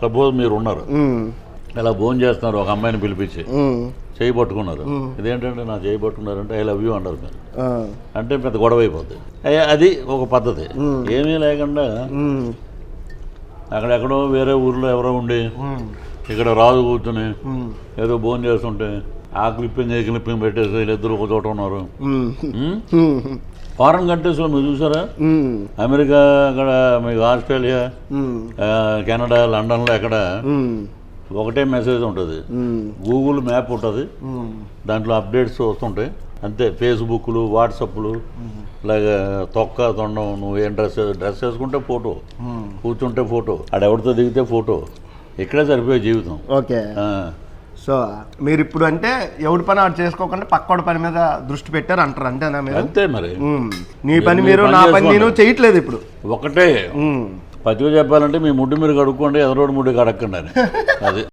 Suppose మీరు ఉన్నారు, ఇలా భోజనం చేస్తున్నారు, ఒక అమ్మాయిని పిలిపించి చేయి పట్టుకున్నారు, ఇదేంటంటే నా చేయి పట్టుకున్నారంటే ఐ లవ్ యూ అంటారు మీరు, అంటే పెద్ద గొడవ అయిపోద్ది. అది ఒక పద్ధతి. ఏమీ లేకుండా అక్కడెక్కడో వేరే ఊర్లో ఎవరో ఉండి ఇక్కడ రాజు కూర్చుని ఏదో భోజనం చేస్తుంటే ఆ క్లిప్పింగ్ పెట్టేసి వీళ్ళిద్దరు ఒక చోట ఉన్నారు. ఫారెన్ కంట్రీస్లో మీరు చూసారా, అమెరికా, అక్కడ మీకు ఆస్ట్రేలియా, కెనడా, లండన్లో ఎక్కడ ఒకటే మెసేజ్ ఉంటుంది, గూగుల్ మ్యాప్ ఉంటుంది, దాంట్లో అప్డేట్స్ వస్తుంటాయి అంతే. ఫేస్బుక్లు, వాట్సాప్లు, ఇలాగ తొక్క తొండం, నువ్వు ఏం డ్రెస్ వేసుకుంటే ఫోటో, కూర్చుంటే ఫోటో, ఆడెవరితో దిగితే ఫోటో, ఇక్కడే సరిపోయే జీవితం. ఓకే. సో మీరు ఇప్పుడు అంటే ఎవడి పని ఆడు చేసుకోకుండా పక్కోడి పని మీద దృష్టి పెట్టారు అంటారు, అంతేనా మీరు? అంతే మరి. నీ పని మీరు, నా పని నేను చేయట్లేదు ఇప్పుడు. ఒకటే పతిగా చెప్పాలంటే మీ ముడ్డు మీరు కడుక్కోండి, ఎదరోడు ముడ్డు కడక్కండి అని. అది